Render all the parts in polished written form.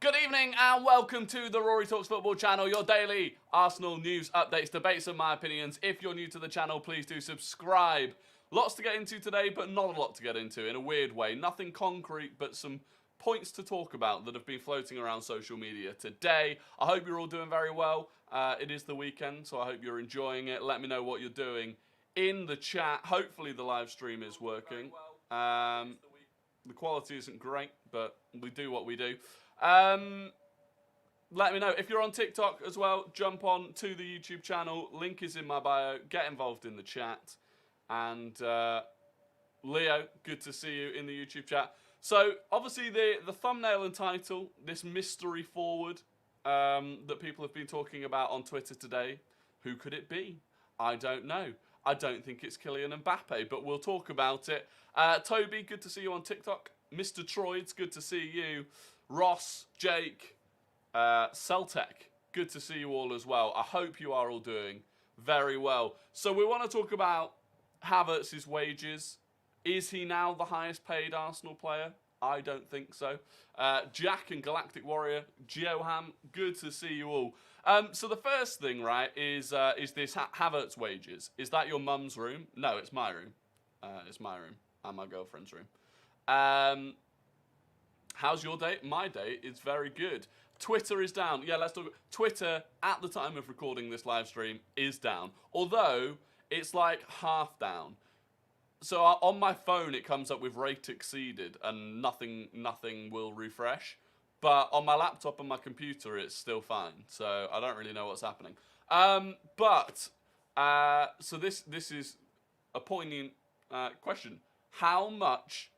Good evening and welcome to the Rory Talks Football channel, your daily Arsenal news, updates, debates and my opinions. If you're new to the channel, please do subscribe. Lots to get into today, but not a lot to get into in a weird way. Nothing concrete, but some points to talk about that have been floating around social media today. I hope you're all doing very well. It is the weekend, so I hope you're enjoying it. Let me know what you're doing in the chat. Hopefully the live stream is working. The quality isn't great, but we do what we do. Let me know. If you're on TikTok as well, jump on to the YouTube channel. Link is in my bio. Get involved in the chat. And Leo, good to see you in the YouTube chat. So, obviously, the thumbnail and title, this mystery forward that people have been talking about on Twitter today. Who could it be? I don't know. I don't think it's Kylian Mbappe, but we'll talk about it. Toby, good to see you on TikTok. Mr. Troids, good to see you. Ross, Jake, Celtec, good to see you all as well. I hope you are all doing very well. So we want to talk about Havertz's wages. Is he now the highest paid Arsenal player? I don't think so. Jack and Galactic Warrior, Geoham, good to see you all. So the first thing, right, is this Havertz wages. Is that your mum's room? No, it's my room. It's my room and my girlfriend's room. How's your day? My day is very good. Twitter is down. Yeah, let's talk. Twitter, at the time of recording this live stream, is down. Although, it's like half down. So on my phone, it comes up with rate exceeded and nothing will refresh. But on my laptop and my computer, it's still fine. So I don't really know what's happening. So this is a poignant question. How much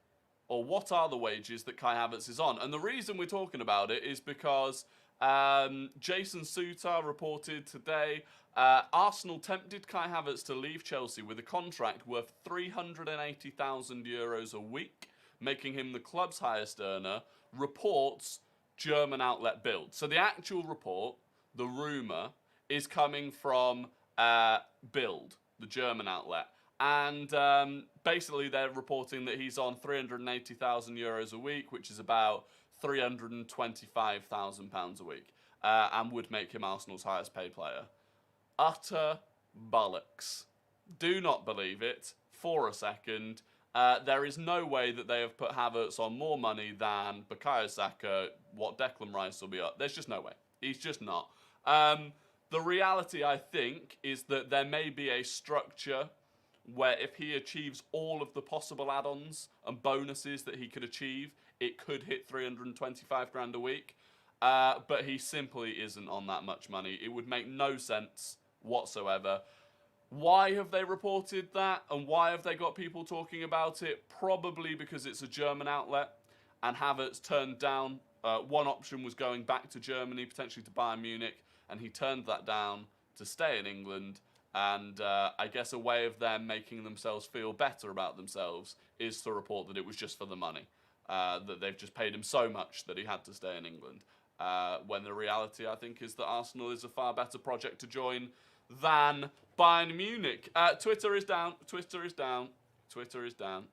or what are the wages that Kai Havertz is on? And the reason we're talking about it is because Jason Sutar reported today Arsenal tempted Kai Havertz to leave Chelsea with a contract worth €380,000 a week, making him the club's highest earner, reports German outlet Bild. So the actual report, the rumour, is coming from Bild, the German outlet. And basically they're reporting that he's on €380,000 a week, which is about £325,000 a week, and would make him Arsenal's highest paid player. Utter bollocks. Do not believe it for a second. There is no way that they have put Havertz on more money than Bukayo Saka, what Declan Rice will be up. There's just no way. He's just not. The reality, I think, is that there may be a structure where if he achieves all of the possible add-ons and bonuses that he could achieve, it could hit 325 grand a week. But he simply isn't on that much money. It would make no sense whatsoever. Why have they reported that? And why have they got people talking about it? Probably because it's a German outlet and Havertz turned down. One option was going back to Germany, potentially to Bayern Munich, and he turned that down to stay in England. And I guess a way of them making themselves feel better about themselves is to report that it was just for the money. That they've just paid him so much that he had to stay in England. When the reality, I think, is that Arsenal is a far better project to join than Bayern Munich. Twitter is down. Twitter is down. Twitter is down.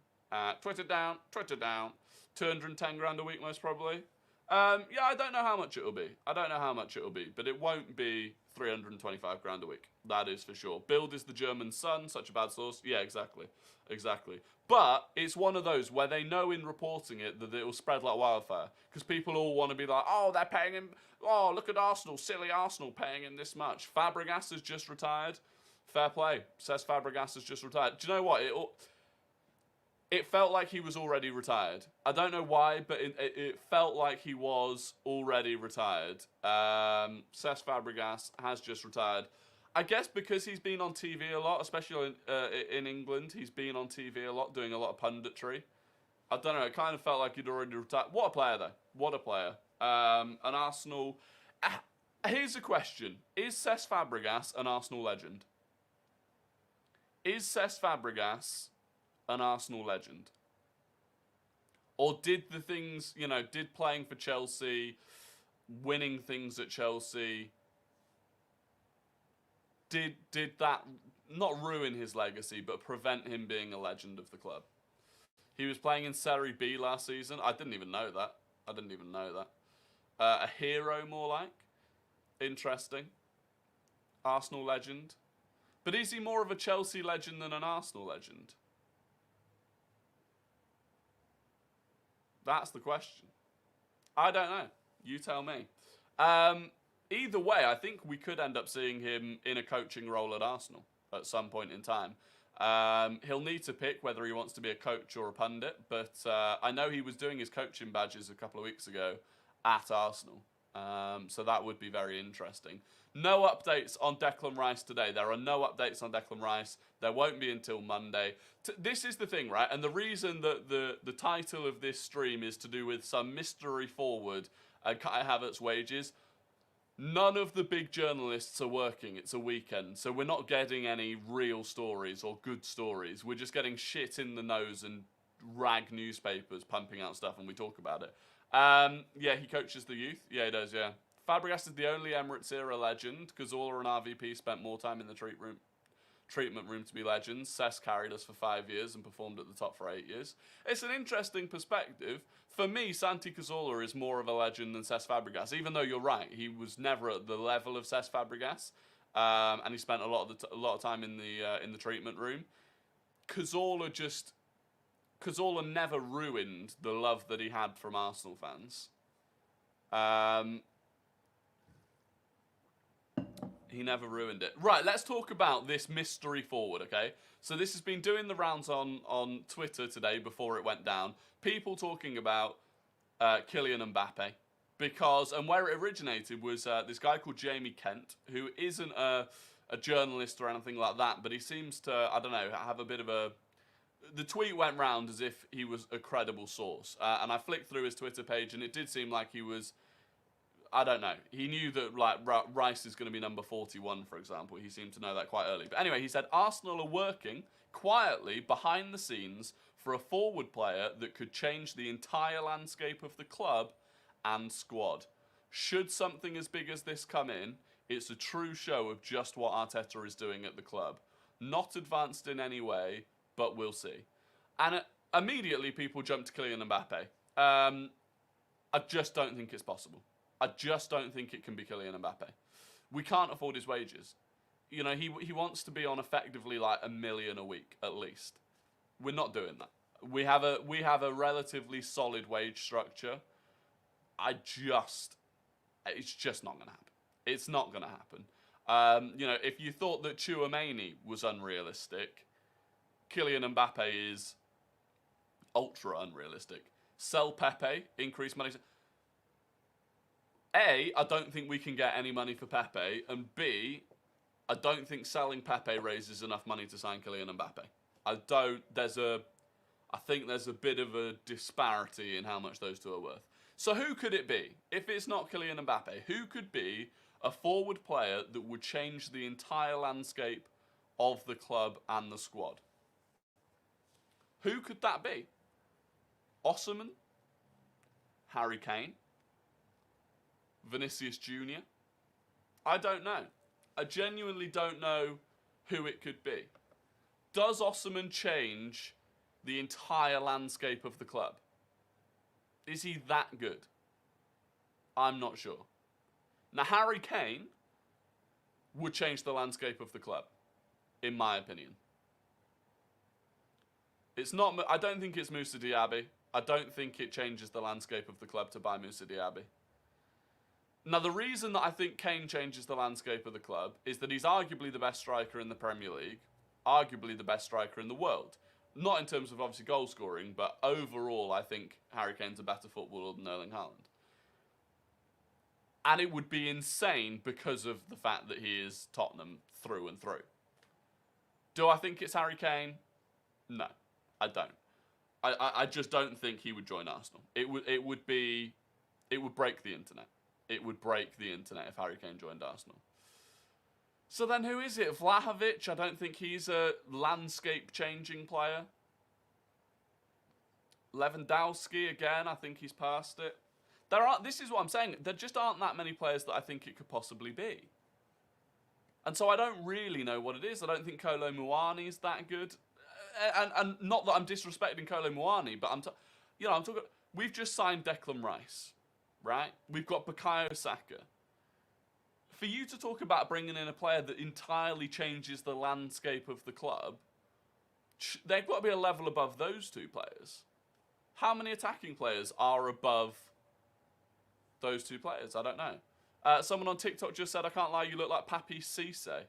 Twitter down. Twitter down. 210 grand a week, most probably. Yeah, I don't know how much it'll be. I don't know how much it'll be, but it won't be 325 grand a week. That is for sure. Bild is the German Sun, such a bad source. Yeah, exactly. Exactly. But it's one of those where they know in reporting it that it will spread like wildfire. Because people all want to be like, oh, they're paying him. Oh, look at Arsenal. Silly Arsenal paying him this much. Fabregas has just retired. Fair play. Says Fabregas has just retired. Do you know what? It felt like he was already retired. I don't know why, but it felt like he was already retired. Cesc Fabregas has just retired. I guess because he's been on TV a lot, especially in England, he's been on TV a lot, doing a lot of punditry. I don't know, it kind of felt like he'd already retired. What a player, though. What a player. An Arsenal... Here's a question. Is Cesc Fabregas an Arsenal legend? Is Cesc Fabregas an Arsenal legend? Or did the things, did playing for Chelsea, winning things at Chelsea, did that not ruin his legacy, but prevent him being a legend of the club? He was playing in Serie B last season. I didn't even know that. A hero, more like. Interesting. Arsenal legend. But is he more of a Chelsea legend than an Arsenal legend? That's the question. I don't know. You tell me. Either way, I think we could end up seeing him in a coaching role at Arsenal at some point in time. He'll need to pick whether he wants to be a coach or a pundit, but I know he was doing his coaching badges a couple of weeks ago at Arsenal. So that would be very interesting. No updates on Declan Rice today. There are no updates on Declan Rice. There won't be until Monday. This is the thing, right? And the reason that the title of this stream is to do with some mystery forward and Kai Havertz wages. None of the big journalists are working. It's a weekend. So we're not getting any real stories or good stories. We're just getting shit in the nose and rag newspapers pumping out stuff and we talk about it. Yeah, he coaches the youth. Yeah, he does, yeah. Fabregas is the only Emirates era legend. Cazorla and RVP spent more time in the treatment room to be legends. Cesc carried us for 5 years and performed at the top for 8 years. It's an interesting perspective. For me, Santi Cazorla is more of a legend than Cesc Fabregas, even though you're right, he was never at the level of Cesc Fabregas, and he spent a lot of time in the treatment room. Cazorla never ruined the love that he had from Arsenal fans. He never ruined it. Right, let's talk about this mystery forward, okay? So this has been doing the rounds on Twitter today before it went down. People talking about Kylian Mbappe. And where it originated was this guy called Jamie Kent, who isn't a journalist or anything like that, but he seems to, I don't know, have a bit of a... The tweet went round as if he was a credible source. And I flicked through his Twitter page, and it did seem like he was... I don't know. He knew that like Rice is going to be number 41, for example. He seemed to know that quite early. But anyway, he said Arsenal are working quietly behind the scenes for a forward player that could change the entire landscape of the club and squad. Should something as big as this come in, it's a true show of just what Arteta is doing at the club. Not advanced in any way, but we'll see. And immediately people jump to Kylian Mbappe. I just don't think it's possible. I just don't think it can be Kylian Mbappe. We can't afford his wages. You know, he wants to be on effectively like $1 million a week at least. We're not doing that. We have a relatively solid wage structure. It's just not going to happen. It's not going to happen. You know, if you thought that Tchouaméni was unrealistic, Kylian Mbappe is ultra unrealistic. Sell Pepe, increase money. A, I don't think we can get any money for Pepe, and B, I don't think selling Pepe raises enough money to sign Kylian Mbappe. I think there's a bit of a disparity in how much those two are worth. So who could it be? If it's not Kylian Mbappe, who could be a forward player that would change the entire landscape of the club and the squad? Who could that be? Osimhen? Harry Kane? Vinicius Jr.? I don't know. I genuinely don't know who it could be. Does Osimhen change the entire landscape of the club? Is he that good? I'm not sure. Now, Harry Kane would change the landscape of the club, in my opinion. I don't think it's Moussa Diaby. I don't think it changes the landscape of the club to buy Moussa Diaby. Now, the reason that I think Kane changes the landscape of the club is that he's arguably the best striker in the Premier League, arguably the best striker in the world. Not in terms of, obviously, goal scoring, but overall, I think Harry Kane's a better footballer than Erling Haaland. And it would be insane because of the fact that he is Tottenham through and through. Do I think it's Harry Kane? No, I don't. I just don't think he would join Arsenal. It would break the internet. It would break the internet if Harry Kane joined Arsenal. So then who is it? Vlahovic? I don't think he's a landscape-changing player. Lewandowski, again, I think he's past it. This is what I'm saying. There just aren't that many players that I think it could possibly be. And so I don't really know what it is. I don't think Kolo Muani is that good. And not that I'm disrespecting Kolo Muani, but I'm talking... We've just signed Declan Rice. right? We've got Bukayo Saka. For you to talk about bringing in a player that entirely changes the landscape of the club, they've got to be a level above those two players. How many attacking players are above those two players? I don't know. Someone on TikTok just said, I can't lie, you look like Papi Cisse.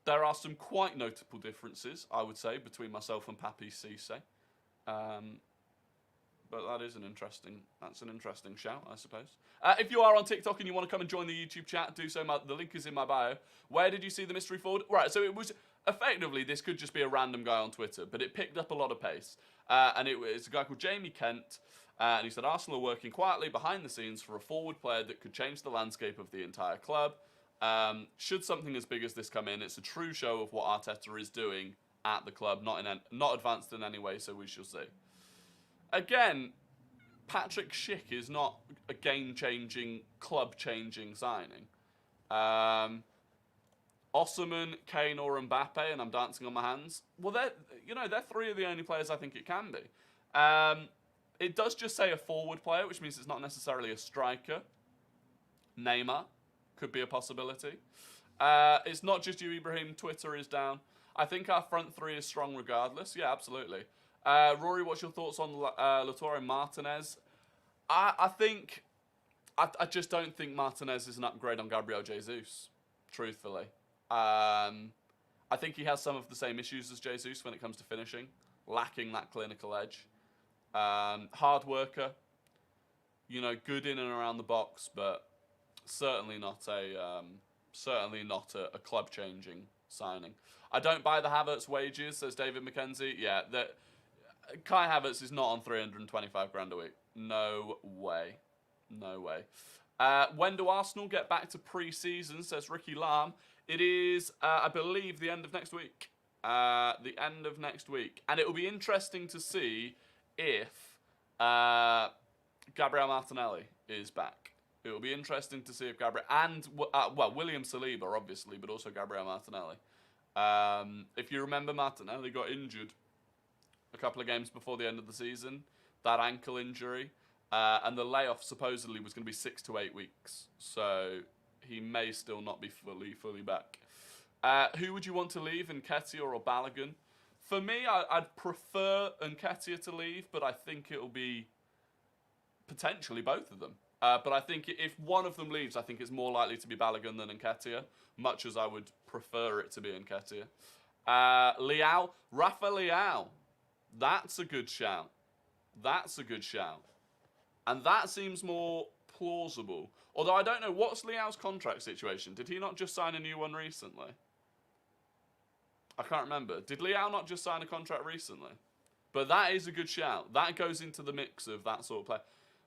There are some quite notable differences, I would say, between myself and Papi Cisse. But that's an interesting shout, I suppose. If you are on TikTok and you want to come and join the YouTube chat, do so. The link is in my bio. Where did you see the mystery forward? Right, so it was effectively, this could just be a random guy on Twitter, but it picked up a lot of pace. And it's a guy called Jamie Kent. And he said, Arsenal are working quietly behind the scenes for a forward player that could change the landscape of the entire club. Should something as big as this come in, it's a true show of what Arteta is doing at the club, not advanced in any way, so we shall see. Again, Patrick Schick is not a game-changing, club-changing signing. Osimhen, Kane, or Mbappe, and I'm dancing on my hands. Well, they're three of the only players I think it can be. It does just say a forward player, which means it's not necessarily a striker. Neymar could be a possibility. It's not just you, Ibrahim. Twitter is down. I think our front three is strong regardless. Yeah, absolutely. Rory, what's your thoughts on Lautaro Martinez? I just don't think Martinez is an upgrade on Gabriel Jesus, truthfully. I think he has some of the same issues as Jesus when it comes to finishing, lacking that clinical edge. Hard worker, good in and around the box, but certainly not a club-changing signing. I don't buy the Havertz wages, says David McKenzie. Yeah, Kai Havertz is not on 325 grand a week. No way. No way. When do Arsenal get back to pre-season, says Ricky Lam. It is, I believe, the end of next week. The end of next week. And it will be interesting to see if Gabriel Martinelli is back. It will be interesting to see if Gabriel... And, William Saliba, obviously, but also Gabriel Martinelli. If you remember, Martinelli got injured a couple of games before the end of the season. That ankle injury. And the layoff supposedly was going to be 6 to 8 weeks. So he may still not be fully back. Who would you want to leave, Nketiah or Balogun? For me, I'd prefer Nketiah to leave, but I think it'll be potentially both of them. But I think if one of them leaves, I think it's more likely to be Balogun than Nketiah, much as I would prefer it to be Nketiah. Leao, Rafa Leao. That's a good shout. That's a good shout. And that seems more plausible. Although I don't know, what's Leao's contract situation? Did he not just sign a new one recently? I can't remember. Did Leao not just sign a contract recently? But that is a good shout. That goes into the mix of that sort of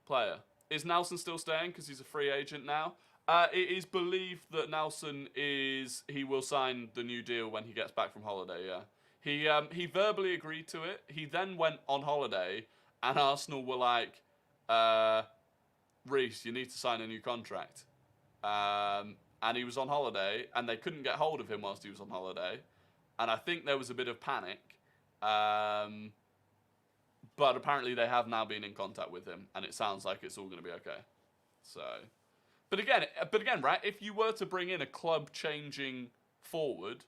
player. Is Nelson still staying because he's a free agent now? It is believed that Nelson he will sign the new deal when he gets back from holiday, yeah. He verbally agreed to it. He then went on holiday and Arsenal were like, Reece, you need to sign a new contract. And he was on holiday and they couldn't get hold of him whilst he was on holiday. And I think there was a bit of panic. But apparently they have now been in contact with him, and it sounds like it's all going to be okay. So, but again, right? If you were to bring in a club-changing forward,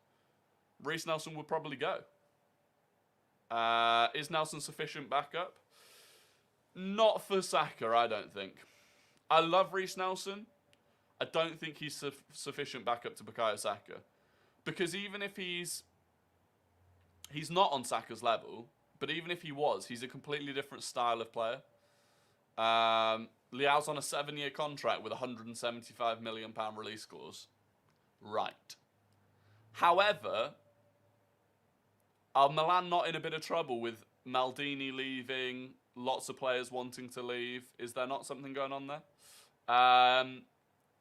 Reece Nelson would probably go. Is Nelson sufficient backup? Not for Saka, I don't think. I love Reece Nelson. I don't think he's sufficient backup to Bukayo Saka, because even if he's not on Saka's level. But even if he was, he's a completely different style of player. Leao's on a 7-year contract with a £175 million release clause. Right. However, are Milan not in a bit of trouble with Maldini leaving, lots of players wanting to leave? Is there not something going on there?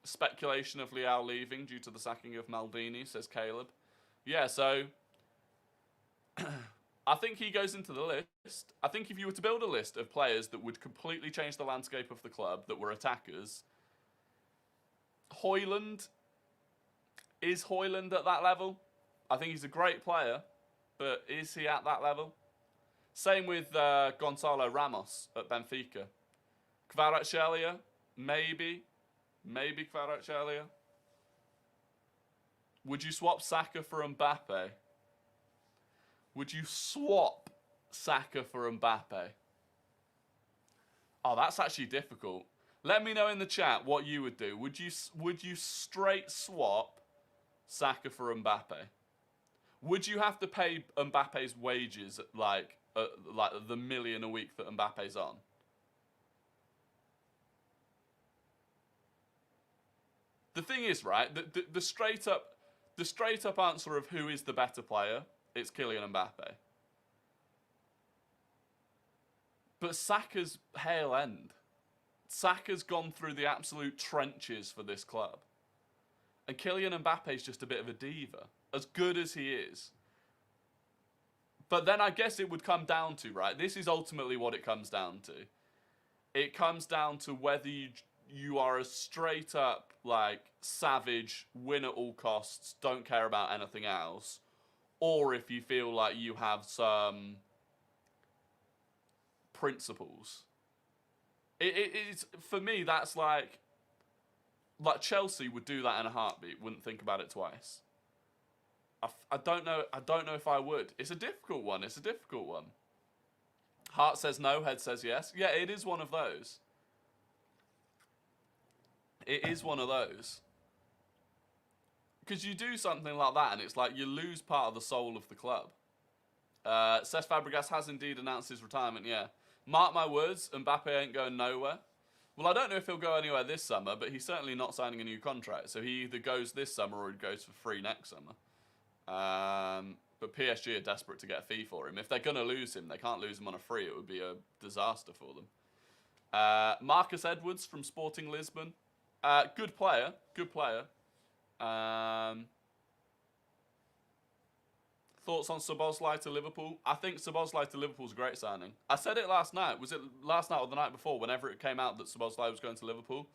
Speculation of Leao leaving due to the sacking of Maldini, says Caleb. Yeah, so... I think he goes into the list. I think if you were to build a list of players that would completely change the landscape of the club, that were attackers, Højlund, is Højlund at that level? I think he's a great player, but is he at that level? Same with Gonzalo Ramos at Benfica. Kvaratskhelia, maybe Kvaratskhelia. Would you swap Saka for Mbappe? Would you swap Saka for Mbappe? Oh, that's actually difficult. Let me know in the chat what you would do. Would you straight swap Saka for Mbappe? Would you have to pay Mbappe's wages like the $1 million a week that Mbappe's on? The thing is, right, the straight up answer of who is the better player, it's Kylian Mbappe. But Saka's hail end. Saka's gone through the absolute trenches for this club. And Kylian Mbappe's just a bit of a diva, as good as he is. But then I guess it would come down to, right, this is ultimately what it comes down to. It comes down to whether you are a straight up, like, savage, win at all costs, don't care about anything else, or if you feel like you have some principles. It's for me, that's like Chelsea would do that in a heartbeat, wouldn't think about it twice. I don't know if I would. It's a difficult one. Heart says no, head says yes. Yeah, it is one of those. Because you do something like that and it's like you lose part of the soul of the club. Cesc Fabregas has indeed announced his retirement, yeah. Mark my words, Mbappe ain't going nowhere. Well, I don't know if he'll go anywhere this summer, but he's certainly not signing a new contract. So he either goes this summer or he goes for free next summer. But PSG are desperate to get a fee for him. If they're going to lose him, they can't lose him on a free. It would be a disaster for them. Marcus Edwards from Sporting Lisbon. Good player. Thoughts on Szoboszlai to Liverpool? I think Szoboszlai to Liverpool's a great signing. I said it last night. Was it last night or the night before? Whenever it came out that Szoboszlai was going to Liverpool.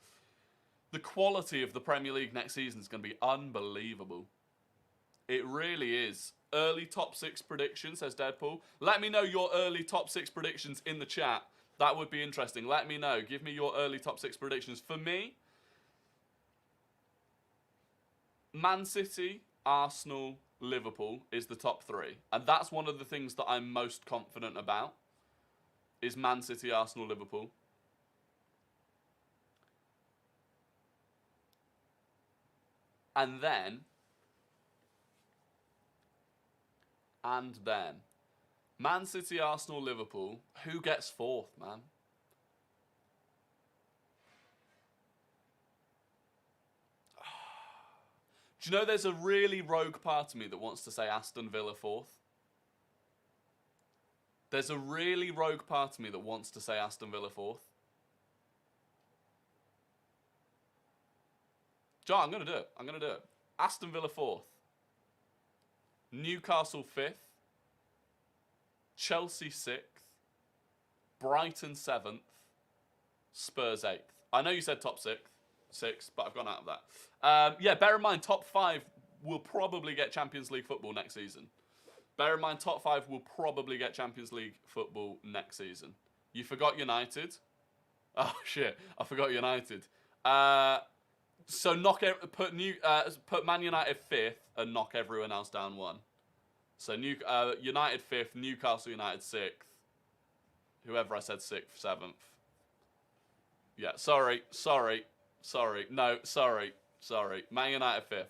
The quality of the Premier League next season is going to be unbelievable. It really is. Early top 6 predictions, says Deadpool. Let me know your early top 6 predictions in the chat. That would be interesting. Let me know. Give me your early top 6 predictions. For me, Man City, Arsenal, Liverpool is the top 3. And that's one of the things that I'm most confident about, is Man City, Arsenal, Liverpool. And then, Man City, Arsenal, Liverpool. Who gets 4th, man? Do you know there's a really rogue part of me that wants to say Aston Villa 4th? There's a really rogue part of me that wants to say Aston Villa 4th. John, I'm going to do it. Aston Villa 4th. Newcastle 5th. Chelsea 6th. Brighton 7th. Spurs 8th. I know you said top 6, but I've gone out of that. Yeah, bear in mind, top 5 will probably get Champions League football next season. Bear in mind, top 5 will probably get Champions League football next season. You forgot United? Oh, shit. I forgot United. So put Man United 5th and knock everyone else down 1. So United 5th, Newcastle United 6th. Whoever I said 6th, 7th. Yeah, sorry. No, sorry. Man United 5th.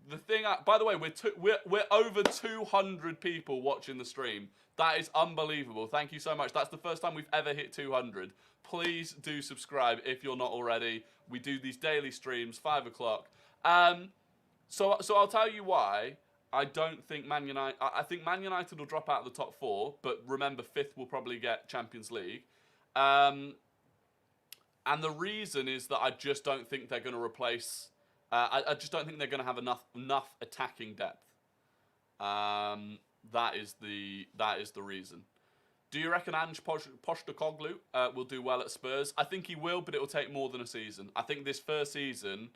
The thing. By the way, we're over 200 people watching the stream. That is unbelievable. Thank you so much. That's the first time we've ever hit 200. Please do subscribe if you're not already. We do these daily streams, 5 o'clock. So I'll tell you why. I don't think Man United. I think Man United will drop out of the top 4, but remember, 5th will probably get Champions League. And the reason is that I just don't think they're going to replace. I just don't think they're going to have enough attacking depth. That is the reason. Do you reckon Ange Postecoglou will do well at Spurs? I think he will, but it will take more than a season. I think this first season,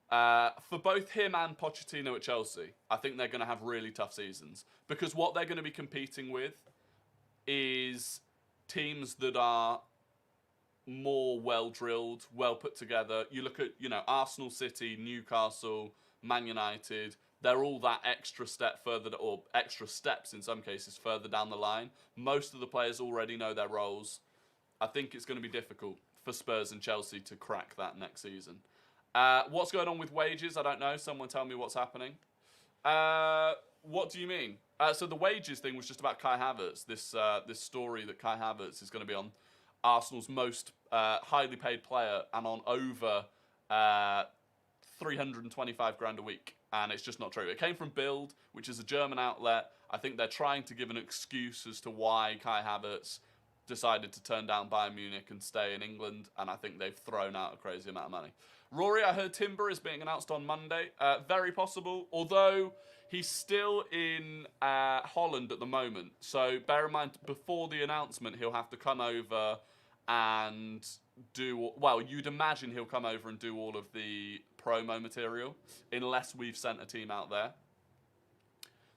for both him and Pochettino at Chelsea, I think they're going to have really tough seasons. Because what they're going to be competing with is teams that are more well-drilled, well put together. You look at, Arsenal, City, Newcastle, Man United. They're all that extra step further, or extra steps in some cases, further down the line. Most of the players already know their roles. I think it's going to be difficult for Spurs and Chelsea to crack that next season. What's going on with wages? I don't know. Someone tell me what's happening. What do you mean? So the wages thing was just about Kai Havertz. This story that Kai Havertz is going to be on Arsenal's most highly paid player and on over 325 grand a week. And it's just not true. It came from Bild, which is a German outlet. I think they're trying to give an excuse as to why Kai Havertz decided to turn down Bayern Munich and stay in England, and I think they've thrown out a crazy amount of money. Rory, I heard Timber is being announced on Monday. Very possible, although he's still in Holland at the moment. So bear in mind, before the announcement, he'll have to come over and do... Well, you'd imagine he'll come over and do all of the promo material, unless we've sent a team out there.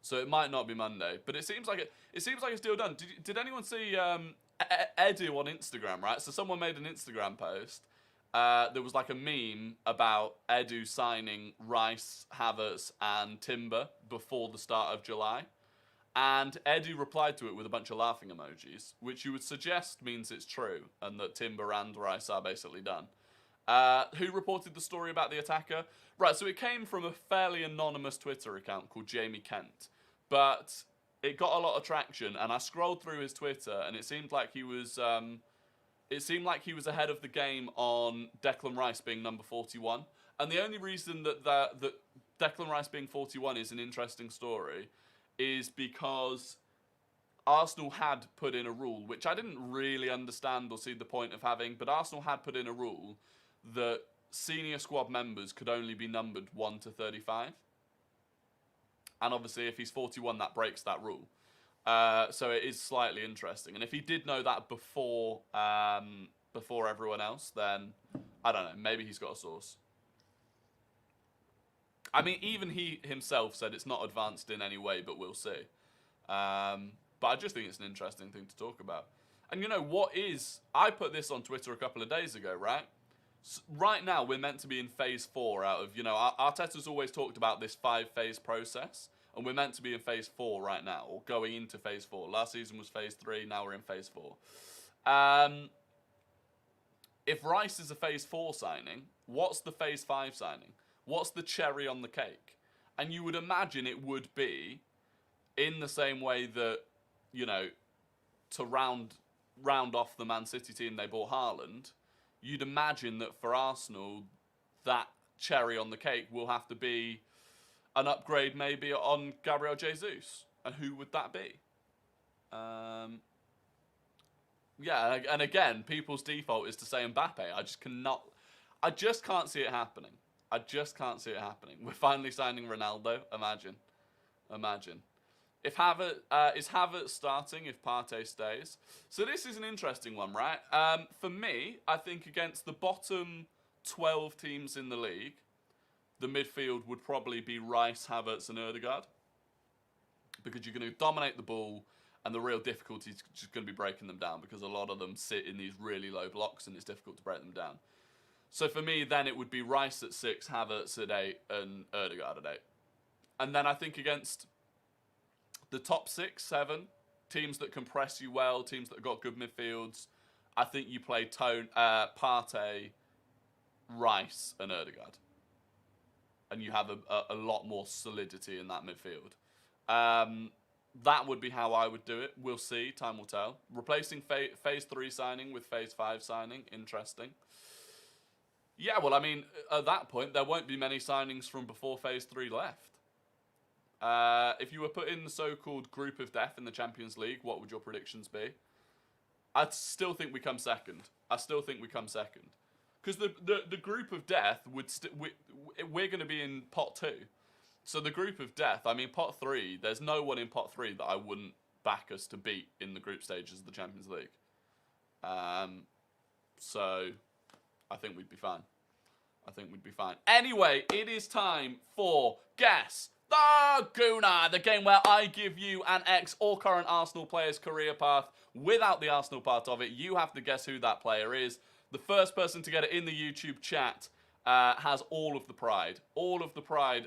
So it might not be Monday, but it seems like it's still done. Did anyone see Edu on Instagram? Right, so someone made an Instagram post. There was like a meme about Edu signing Rice, Havertz, and Timber before the start of July, and Edu replied to it with a bunch of laughing emojis, which you would suggest means it's true and that Timber and Rice are basically done. Who reported the story about the attacker? Right, so it came from a fairly anonymous Twitter account called Jamie Kent, but it got a lot of traction, and I scrolled through his Twitter, and it seemed like he was ahead of the game on Declan Rice being number 41. And the only reason that Declan Rice being 41 is an interesting story is because Arsenal had put in a rule, which I didn't really understand or see the point of having, but Arsenal had put in a rule that senior squad members could only be numbered 1 to 35. And obviously, if he's 41, that breaks that rule. So it is slightly interesting. And if he did know that before everyone else, then, I don't know, maybe he's got a source. I mean, even he himself said it's not advanced in any way, but we'll see. But I just think it's an interesting thing to talk about. And I put this on Twitter a couple of days ago, right? Right now, we're meant to be in phase 4 out of, Arteta's always talked about this 5-phase process, and we're meant to be in phase 4 right now, or going into phase 4. Last season was phase 3, now we're in phase 4. If Rice is a phase 4 signing, what's the phase 5 signing? What's the cherry on the cake? And you would imagine it would be in the same way that, to round off the Man City team they bought Haaland, you'd imagine that for Arsenal, that cherry on the cake will have to be an upgrade maybe on Gabriel Jesus. And who would that be? Yeah, and again, people's default is to say Mbappe. I just can't see it happening. I just can't see it happening. We're finally signing Ronaldo. Imagine. If is Havertz starting if Partey stays? So this is an interesting one, right? For me, I think against the bottom 12 teams in the league, the midfield would probably be Rice, Havertz, and Ødegaard, because you're going to dominate the ball, and the real difficulty is just going to be breaking them down, because a lot of them sit in these really low blocks, and it's difficult to break them down. So for me, then it would be Rice at 6, Havertz at 8, and Ødegaard at 8. And then I think against the top 6, 7 teams that can press you well, teams that have got good midfields, I think you play Partey, Rice, and Ødegaard, and you have a lot more solidity in that midfield. That would be how I would do it. We'll see. Time will tell. Replacing phase 3 signing with phase 5 signing. Interesting. Yeah, well, I mean, at that point, there won't be many signings from before phase 3 left. If you were put in the so-called group of death in the Champions League, what would your predictions be? I'd still think we come second. Because the group of death we're going to be in pot 2. So the group of death, I mean, pot 3, there's no one in pot 3 that I wouldn't back us to beat in the group stages of the Champions League. So I think we'd be fine. Anyway, it is time for Guess The Gooner, the game where I give you an ex or current Arsenal player's career path without the Arsenal part of it. You have to guess who that player is. The first person to get it in the YouTube chat has all of the pride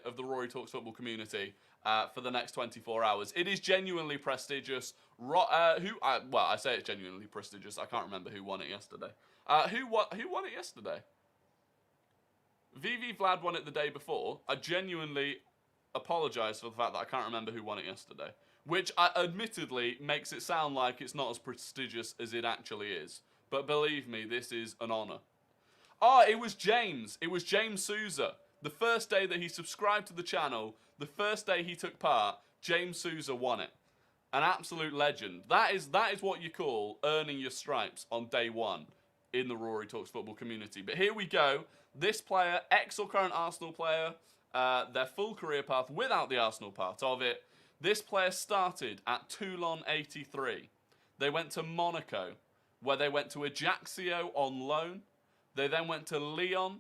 of the Rory Talks Football community for the next 24 hours. It is genuinely prestigious. I say it's genuinely prestigious. I can't remember who won it yesterday. Who won it yesterday? VV Vlad won it the day before. I genuinely apologise for the fact that I can't remember who won it yesterday, which admittedly makes it sound like it's not as prestigious as it actually is. But believe me, this is an honour. It was James. It was James Souza. The first day that he subscribed to the channel, the first day he took part, James Souza won it. An absolute legend. That is what you call earning your stripes on day one in the Rory Talks Football community. But here we go. This player, ex or current Arsenal player, their full career path without the Arsenal part of it. This player started at Toulon 83. They went to Monaco, where they went to Ajaccio on loan. They then went to Lyon,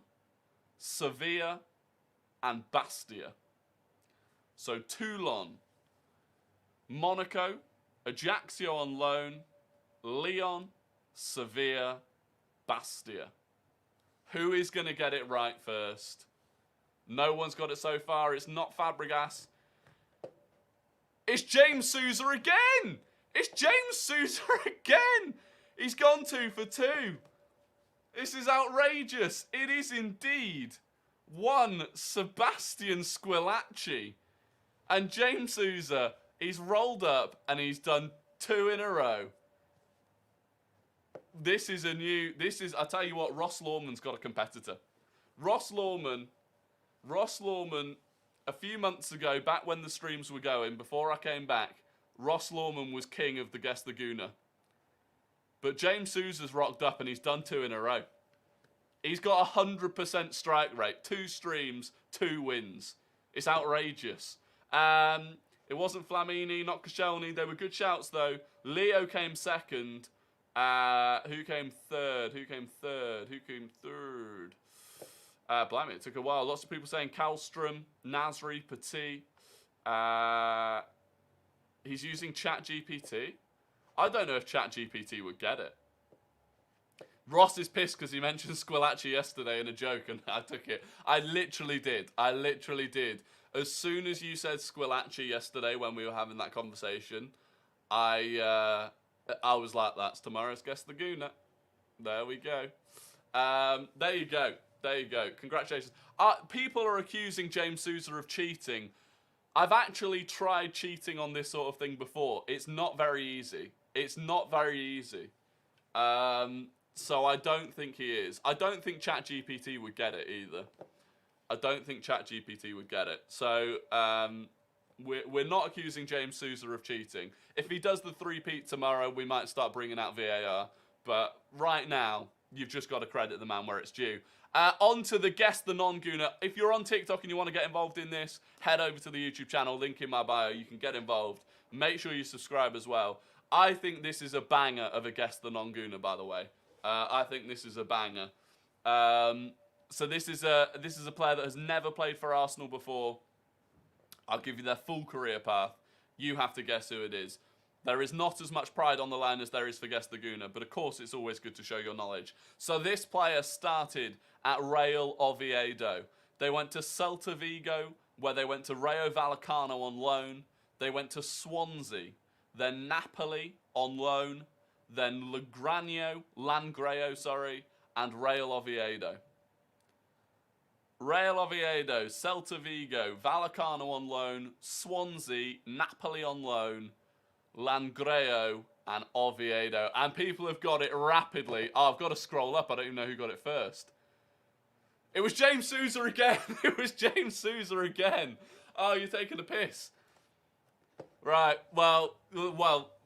Sevilla, and Bastia. So Toulon, Monaco, Ajaccio on loan, Lyon, Sevilla, Bastia. Who is going to get it right first? No one's got it so far. It's not Fabregas. It's James Souza again! It's James Souza again! He's gone 2 for 2. This is outrageous. It is indeed one Sebastian Squillaci. And James Souza, he's rolled up and he's done 2 in a row. I tell you what, Ross Lawman's got a competitor. Ross Lawman, a few months ago, back when the streams were going, before I came back, Ross Lawman was king of the Guess the Gooner. But James Souza's rocked up and he's done 2 in a row. He's got 100% strike rate. 2 streams, 2 wins. It's outrageous. It wasn't Flamini, not Koscielny. They were good shouts, though. Leo came second. Who came third? Blimey, it took a while. Lots of people saying Kallstrom, Nasri, Petit. He's using ChatGPT. I don't know if ChatGPT would get it. Ross is pissed because he mentioned Squillaci yesterday in a joke, and I took it. I literally did. As soon as you said Squillaci yesterday when we were having that conversation, I was like, that's tomorrow's Guess the Gooner. There we go. There you go. Congratulations. People are accusing James Souza of cheating. I've actually tried cheating on this sort of thing before. It's not very easy. So I don't think he is. I don't think ChatGPT would get it either. So we're not accusing James Souza of cheating. If he does the three-peat tomorrow, we might start bringing out VAR. But right now, you've just got to credit the man where it's due. On to the Guess the Non-Gooner. If you're on TikTok and you want to get involved in this, head over to the YouTube channel, link in my bio. You can get involved. Make sure you subscribe as well. I think this is a banger of a Guess the Non-Gooner, by the way. I think this is a banger. So this is a player that has never played for Arsenal before. I'll give you their full career path. You have to guess who it is. There is not as much pride on the line as there is for Guess the Gooner, but of course it's always good to show your knowledge. So this player started at Real Oviedo. They went to Celta Vigo, where they went to Rayo Vallecano on loan. They went to Swansea, then Napoli on loan, then Langreo, and Real Oviedo. Real Oviedo, Celta Vigo, Vallecano on loan, Swansea, Napoli on loan, Langreo, and Oviedo. And people have got it rapidly. Oh, I've got to scroll up. I don't even know who got it first. It was James Souza again. Oh, you're taking a piss. Right, well,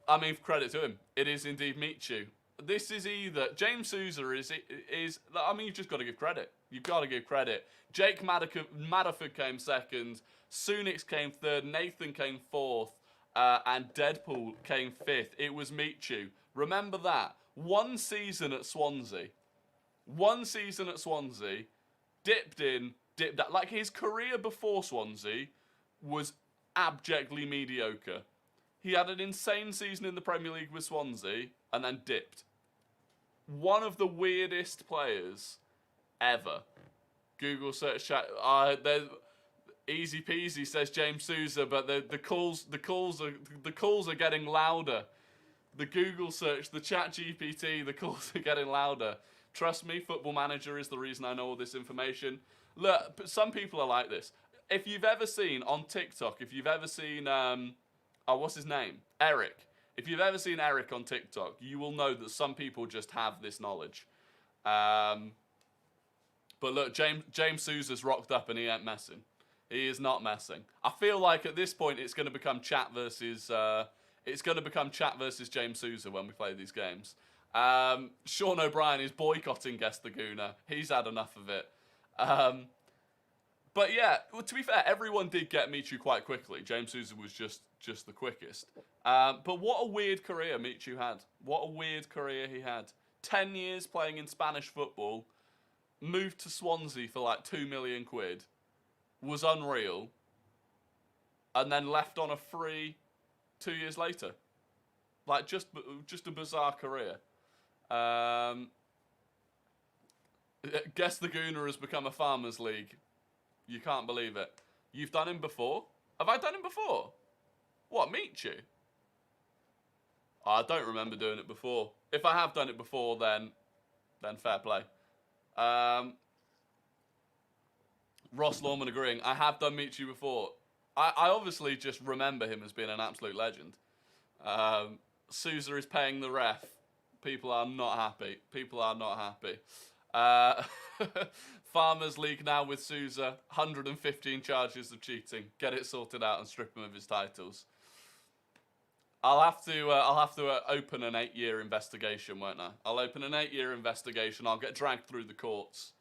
I mean, credit to him. It is indeed Michu. This is either... James Souza is... I mean, you've just got to give credit. Jake Madaford came second. Sunix came third. Nathan came fourth. And Deadpool came fifth. It was Michu. Remember that. One season at Swansea. Dipped out. Like, his career before Swansea was abjectly mediocre. He had an insane season in the Premier League with Swansea and then dipped. One of the weirdest players ever. Google search chat. Easy peasy, says James Sousa, but the calls are getting louder. The Google search, the Chat GPT, the calls are getting louder. Trust me, Football Manager is the reason I know all this information. Look, some people are like this. If you've ever seen on TikTok, if you've ever seen, what's his name? Eric. If you've ever seen Eric on TikTok, you will know that some people just have this knowledge. But look, James Sousa's rocked up and he ain't messing. He is not messing. I feel like at this point it's going to become chat versus James Sousa when we play these games. Sean O'Brien is boycotting Guess the Gooner. He's had enough of it. But yeah, to be fair, everyone did get Michu quite quickly. James Sousa was just the quickest. But what a weird career Michu had. What a weird career he had. 10 years playing in Spanish football. Moved to Swansea for like 2 million quid. Was unreal. And then left on a free 2 years later. Like, just a bizarre career. Guess the Gooner has become a Farmers League. You can't believe it. You've done him before? Have I done him before? What, Michu? I don't remember doing it before. If I have done it before, then fair play. Ross Lawman agreeing. I have done Michu before. I obviously just remember him as being an absolute legend. Sousa is paying the ref. People are not happy. People are not happy. Farmers League now with Sousa. 115 charges of cheating. Get it sorted out and strip him of his titles. I'll have to open an 8-year investigation, won't I? I'll open an 8-year investigation. I'll get dragged through the courts.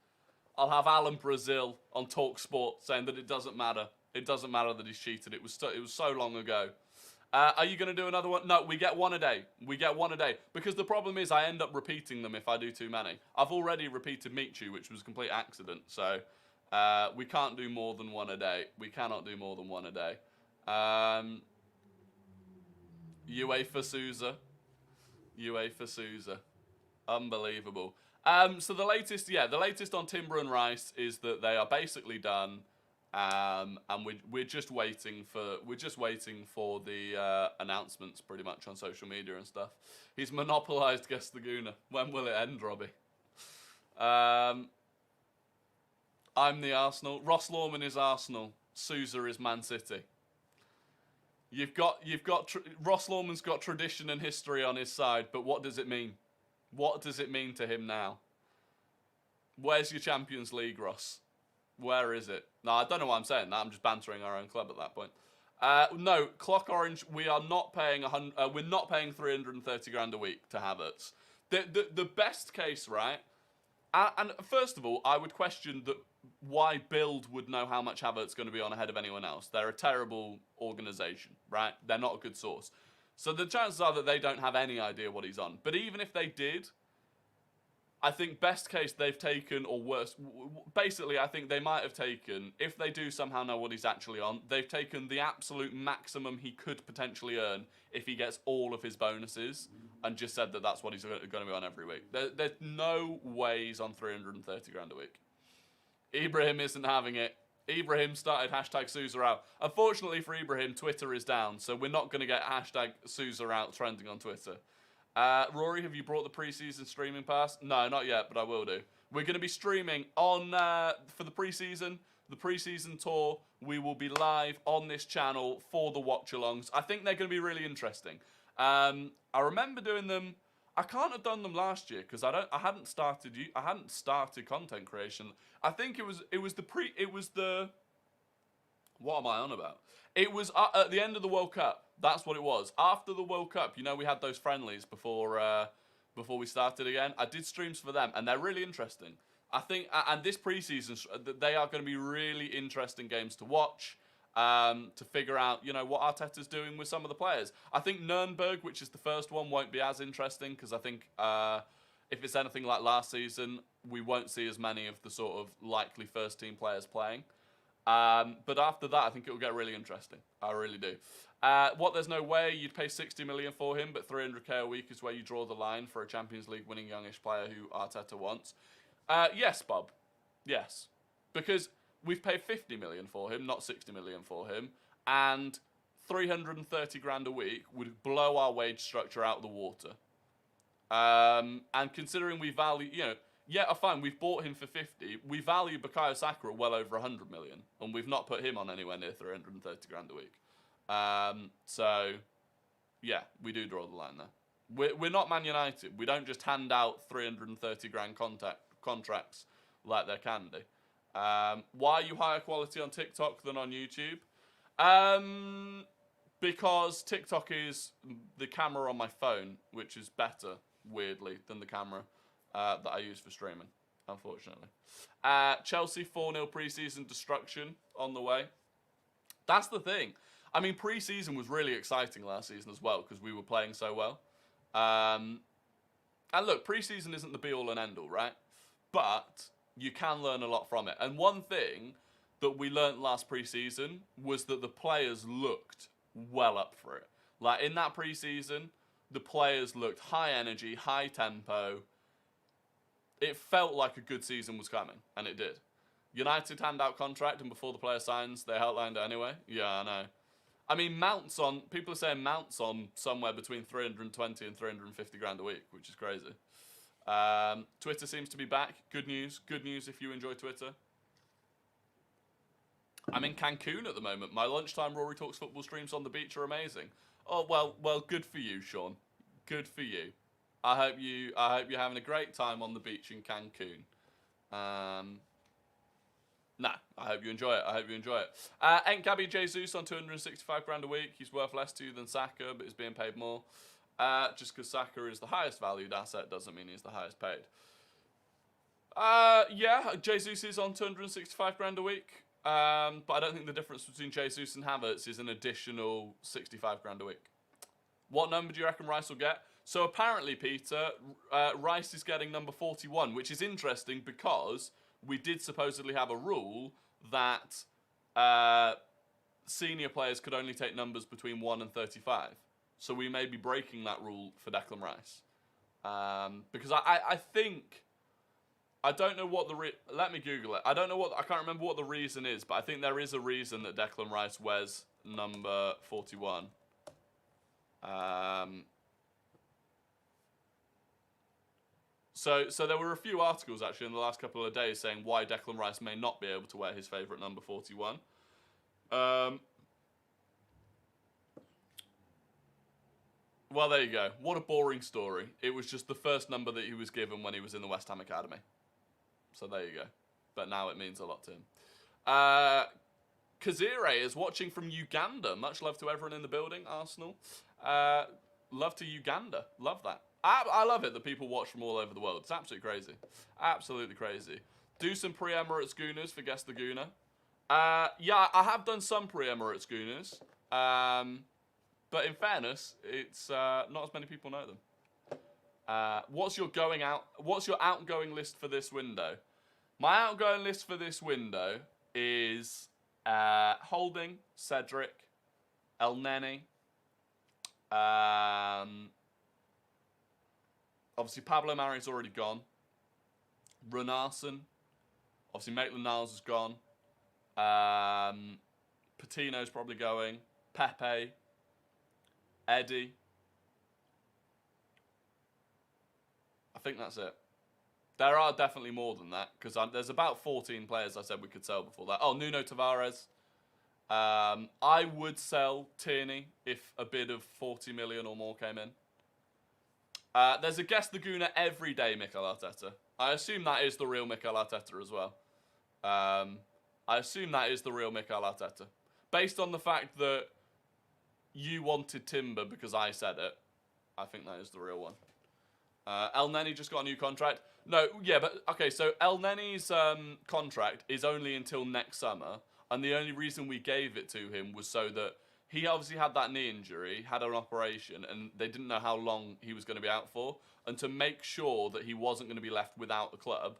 I'll have Alan Brazil on TalkSport saying that it doesn't matter. It doesn't matter that he's cheated. It was so long ago. Are you going to do another one? No, we get one a day. We get one a day. Because the problem is I end up repeating them if I do too many. I've already repeated Michu, which was a complete accident. So we can't do more than one a day. We cannot do more than one a day. UEFA Sousa. UEFA Sousa. Unbelievable. So the latest on Timber and Rice is that they are basically done. And we're just waiting for the announcements pretty much on social media and stuff. He's monopolised Guess the Gooner. When will it end, Robbie? I'm the Arsenal. Ross Lawman is Arsenal. Sousa is Man City. You've got Ross Lawman's got tradition and history on his side, but what does it mean? What does it mean to him now? Where's your Champions League, Ross? Where is it? No, I don't know why I'm saying that. I'm just bantering our own club at that point. No, Clock Orange. We are not paying we're not paying 330 grand a week to Havertz. The best case, right? And first of all, I would question why Build would know how much Havertz is going to be on ahead of anyone else. They're a terrible organisation, right? They're not a good source. So the chances are that they don't have any idea what he's on. But even if they did, I think best case they've taken, or worse, basically I think they might have taken, if they do somehow know what he's actually on, they've taken the absolute maximum he could potentially earn if he gets all of his bonuses and just said that that's what he's going to be on every week. There's no way he's on 330 grand a week. Ibrahim isn't having it. Ibrahim started hashtag Sousa out. Unfortunately for Ibrahim, Twitter is down, so we're not going to get hashtag Sousa out trending on Twitter. Rory, have you brought the preseason streaming pass? No, not yet, but I will do. We're going to be streaming on for the preseason tour. We will be live on this channel for the watch-alongs. I think they're going to be really interesting. I remember doing them. I can't have done them last year because I hadn't started content creation. I think it was the. What am I on about? It was at the end of the World Cup. That's what it was. After the World Cup, we had those friendlies before we started again. I did streams for them, and they're really interesting. I think, and this preseason, they are going to be really interesting games to watch, to figure out, what Arteta's doing with some of the players. I think Nuremberg, which is the first one, won't be as interesting because I think if it's anything like last season, we won't see as many of the sort of likely first-team players playing. But after that, I think it will get really interesting. I really do. There's no way you'd pay 60 million for him, but 300k a week is where you draw the line for a Champions League winning youngish player who Arteta wants. Yes, Bob. Yes. Because we've paid 50 million for him, not 60 million for him, and 330 grand a week would blow our wage structure out of the water. And considering we value, fine, we've bought him for 50. We value Bukayo Saka at well over 100 million, and we've not put him on anywhere near 330 grand a week. So, yeah, we do draw the line there. We're not Man United. We don't just hand out 330 grand contracts like they're candy. Why are you higher quality on TikTok than on YouTube? Because TikTok is the camera on my phone, which is better, weirdly, than the camera that I use for streaming, unfortunately. Chelsea 4-0 preseason destruction on the way. That's the thing. I mean, preseason was really exciting last season as well because we were playing so well. And look, preseason isn't the be-all and end-all, right? But you can learn a lot from it. And one thing that we learned last preseason was that the players looked well up for it. Like, in that preseason, the players looked high energy, high tempo. It felt like a good season was coming, and it did. United hand out contract, and before the player signs, they outlined it anyway. Yeah, I know. I mean, people are saying Mount's on somewhere between 320 and 350 grand a week, which is crazy. Twitter seems to be back. Good news. Good news if you enjoy Twitter. I'm in Cancun at the moment. My lunchtime Rory Talks Football streams on the beach are amazing. Oh, well, good for you, Sean. Good for you. I hope you're having a great time on the beach in Cancun. I hope you enjoy it. Ain't Gabby Jesus on 265 grand a week. He's worth less to you than Saka, but he's being paid more. Just because Saka is the highest valued asset doesn't mean he's the highest paid. Jesus is on 265 grand a week. But I don't think the difference between Jesus and Havertz is an additional 65 grand a week. What number do you reckon Rice will get? So apparently, Peter, Rice is getting number 41, which is interesting because we did supposedly have a rule that senior players could only take numbers between 1 and 35. So we may be breaking that rule for Declan Rice. Because I think... I don't know what let me Google it. I can't remember what the reason is, but I think there is a reason that Declan Rice wears number 41. So there were a few articles actually in the last couple of days saying why Declan Rice may not be able to wear his favourite number 41. Well, there you go. What a boring story. It was just the first number that he was given when he was in the West Ham Academy. So there you go. But now it means a lot to him. Kazire is watching from Uganda. Much love to everyone in the building, Arsenal. Love to Uganda. Love that. I love it that people watch from all over the world. It's absolutely crazy. Absolutely crazy. Do some pre-Emirates Gooners for Guess the Gooner. Yeah, I have done some pre-Emirates Gooners. But in fairness, it's not as many people know them. What's your outgoing list for this window? My outgoing list for this window is Holding, Cedric, El Neni. Obviously, Pablo Mari's already gone. Runarsson. Obviously, Maitland-Niles is gone. Patino's probably going. Pepe. Eddie. I think that's it. There are definitely more than that, because there's about 14 players I said we could sell before that. Oh, Nuno Tavares. I would sell Tierney if a bid of 40 million or more came in. There's a Guess the Gooner every day, Mikel Arteta. I assume that is the real Mikel Arteta as well. I assume that is the real Mikel Arteta. Based on the fact that you wanted Timber because I said it, I think that is the real one. El Neni just got a new contract. No, yeah, but okay, so El Neni's contract is only until next summer, and the only reason we gave it to him was so that he obviously had that knee injury, had an operation, and they didn't know how long he was going to be out for. And to make sure that he wasn't going to be left without the club,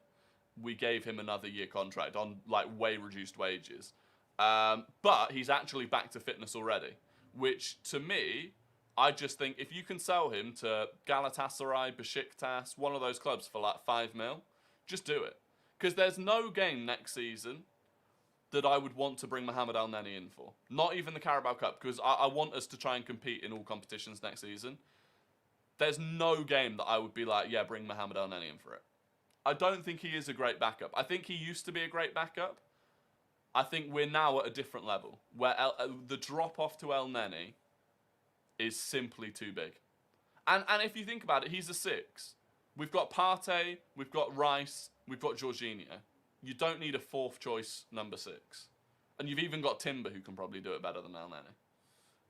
we gave him another year contract on like way reduced wages. But he's actually back to fitness already, which to me, I just think if you can sell him to Galatasaray, Besiktas, one of those clubs for like 5 mil, just do it. Because there's no game next season that I would want to bring Mohamed El Neni in for. Not even the Carabao Cup, because I want us to try and compete in all competitions next season. There's no game that I would be like, yeah, bring Mohamed El Neni in for it. I don't think he is a great backup. I think he used to be a great backup. I think we're now at a different level, where the drop-off to El Neni is simply too big. And if you think about it, he's a 6. We've got Partey, we've got Rice, we've got Jorginho. You don't need a 4th choice number 6. And you've even got Timber, who can probably do it better than El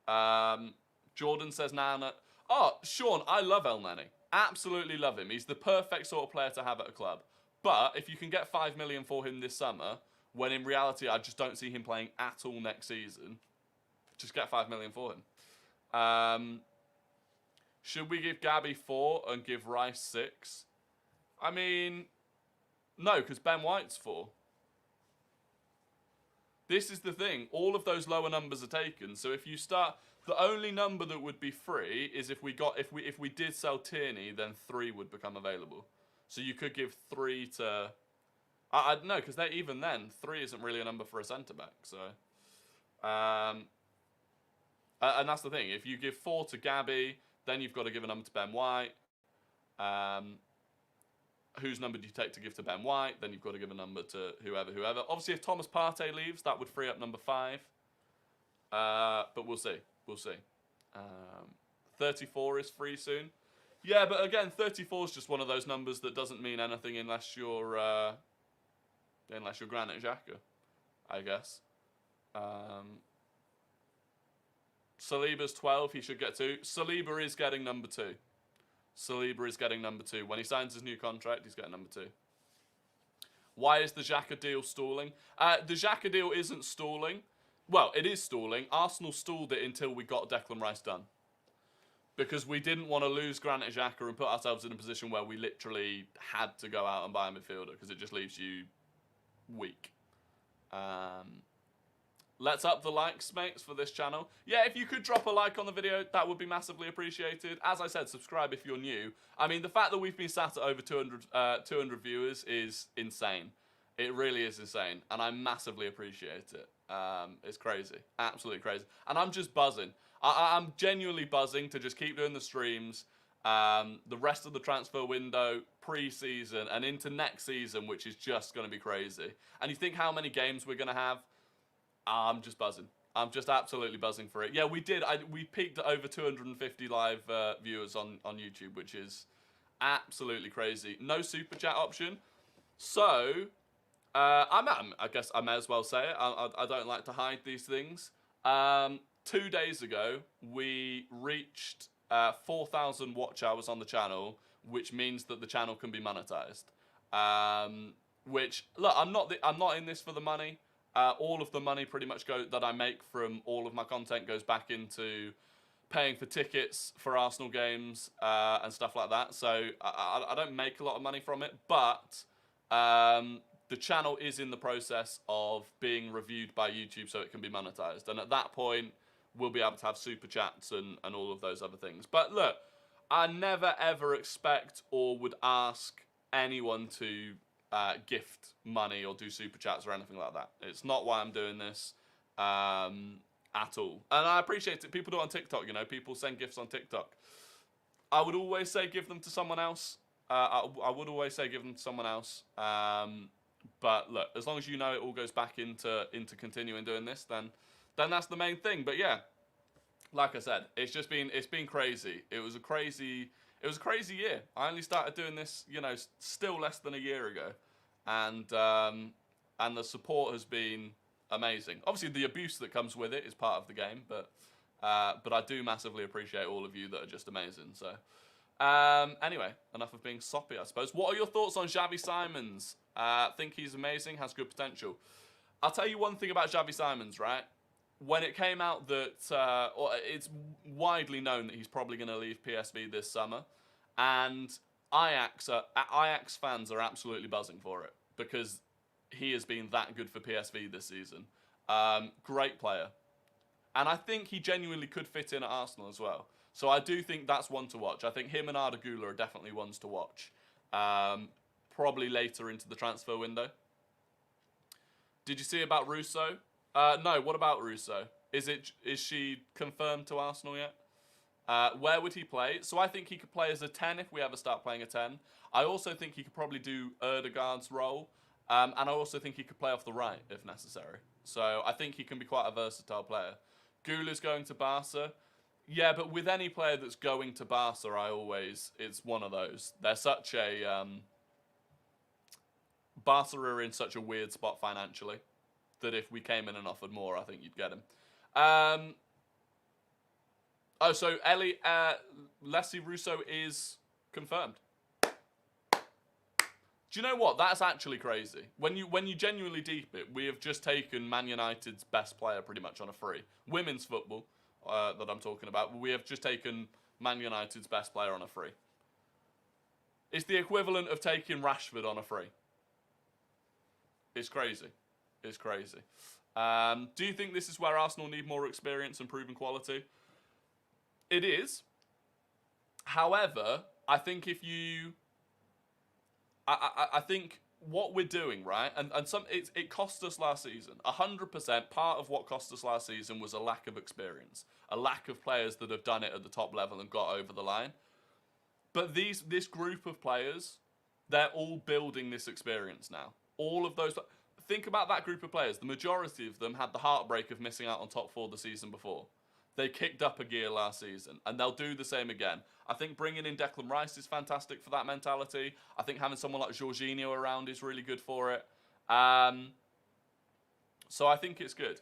Neni. Jordan says, nah. Oh, Sean, I love El Neni. Absolutely love him. He's the perfect sort of player to have at a club. But if you can get 5 million for him this summer, when in reality I just don't see him playing at all next season, just get 5 million for him. Should we give Gabby 4 and give Rice 6? I mean, no, because Ben White's 4. This is the thing. All of those lower numbers are taken. So if you start, the only number that would be free is if we did sell Tierney, then 3 would become available. So you could give 3 to. I don't know, because even then 3 isn't really a number for a centre back. So, and that's the thing. If you give 4 to Gabby, then you've got to give a number to Ben White. Whose number do you take to give to Ben White? Then you've got to give a number to whoever. Obviously, if Thomas Partey leaves, that would free up number 5. But we'll see. 34 is free soon. Yeah, but again, 34 is just one of those numbers that doesn't mean anything unless you're Granit Xhaka, I guess. Saliba's 12. He should get 2. Saliba is getting number 2. When he signs his new contract, he's getting number 2. Why is the Xhaka deal stalling? The Xhaka deal isn't stalling. Well, it is stalling. Arsenal stalled it until we got Declan Rice done. Because we didn't want to lose Granit Xhaka and put ourselves in a position where we literally had to go out and buy a midfielder, because it just leaves you weak. Let's up the likes, mates, for this channel. Yeah, if you could drop a like on the video, that would be massively appreciated. As I said, subscribe if you're new. I mean, the fact that we've been sat at over 200 viewers is insane. It really is insane, and I massively appreciate it. It's crazy, absolutely crazy. And I'm just buzzing. I'm genuinely buzzing to just keep doing the streams, the rest of the transfer window, pre-season, and into next season, which is just going to be crazy. And you think how many games we're going to have? I'm just buzzing. I'm just absolutely buzzing for it. Yeah, we peaked at over 250 live viewers on YouTube, which is absolutely crazy. No super chat option. So, I guess I may as well say it. I don't like to hide these things. 2 days ago, we reached 4,000 watch hours on the channel, which means that the channel can be monetized. Which, look, I'm not in this for the money. All of the money pretty much that I make from all of my content goes back into paying for tickets for Arsenal games and stuff like that. So I don't make a lot of money from it, but the channel is in the process of being reviewed by YouTube so it can be monetized. And at that point, we'll be able to have super chats and all of those other things. But look, I never ever expect or would ask anyone to gift money or do super chats or anything like that. It's not why I'm doing this at all. And I appreciate it. People do it on TikTok, you know. People send gifts on TikTok. I would always say give them to someone else. I would always say give them to someone else. But look, as long as you know it all goes back into continuing doing this, then that's the main thing. But yeah, like I said, it's been crazy. It was a crazy year. I only started doing this, you know, still less than a year ago, and the support has been amazing. Obviously, the abuse that comes with it is part of the game, but I do massively appreciate all of you that are just amazing. So, anyway, enough of being soppy, I suppose. What are your thoughts on Xavi Simons? Think he's amazing, has good potential. I'll tell you one thing about Xavi Simons, right? When it came out that, or it's widely known that he's probably going to leave PSV this summer, and Ajax fans are absolutely buzzing for it because he has been that good for PSV this season. Great player. And I think he genuinely could fit in at Arsenal as well. So I do think that's one to watch. I think him and Arda Güler are definitely ones to watch. Probably later into the transfer window. Did you see about Russo? No, what about Russo? Is she confirmed to Arsenal yet? Where would he play? So I think he could play as a 10 if we ever start playing a 10. I also think he could probably do Erdegaard's role. And I also think he could play off the right if necessary. So I think he can be quite a versatile player. Güler's going to Barca. Yeah, but with any player that's going to Barca, it's one of those. They're such a... Barca are in such a weird spot financially that if we came in and offered more, I think you'd get him. So Leslie Russo is confirmed. Do you know what? That's actually crazy. When you genuinely deep it, we have just taken Man United's best player pretty much on a free. Women's football that I'm talking about. We have just taken Man United's best player on a free. It's the equivalent of taking Rashford on a free. It's crazy. It's crazy. Do you think this is where Arsenal need more experience and proven quality? It is. However, I think if you... I think what we're doing, right, and it cost us last season. 100% part of what cost us last season was a lack of experience. A lack of players that have done it at the top level and got over the line. But this group of players, they're all building this experience now. All of those... Think about that group of players. The majority of them had the heartbreak of missing out on top 4 the season before. They kicked up a gear last season, and they'll do the same again. I think bringing in Declan Rice is fantastic for that mentality. I think having someone like Jorginho around is really good for it. So I think it's good.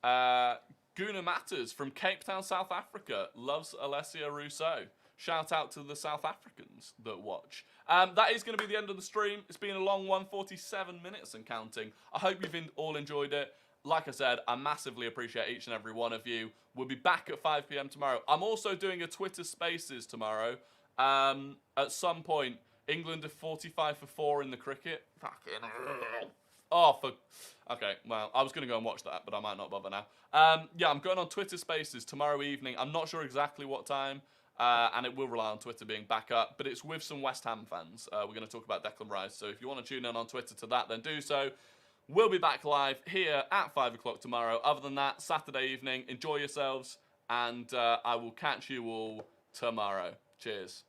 Gooner Matters from Cape Town, South Africa, loves Alessia Russo. Shout out to the South Africans that watch. That is going to be the end of the stream. It's been a long one, 47 minutes and counting. I hope you've all enjoyed it. Like I said, I massively appreciate each and every one of you. We'll be back at 5 p.m. tomorrow. I'm also doing a Twitter Spaces tomorrow. At some point, England are 45 for 4 in the cricket. Fucking hell. Okay, well, I was going to go and watch that, but I might not bother now. Yeah, I'm going on Twitter Spaces tomorrow evening. I'm not sure exactly what time. And it will rely on Twitter being back up, but it's with some West Ham fans. We're going to talk about Declan Rice, so if you want to tune in on Twitter to that, then do so. We'll be back live here at 5 o'clock tomorrow. Other than that, Saturday evening, enjoy yourselves, and I will catch you all tomorrow. Cheers.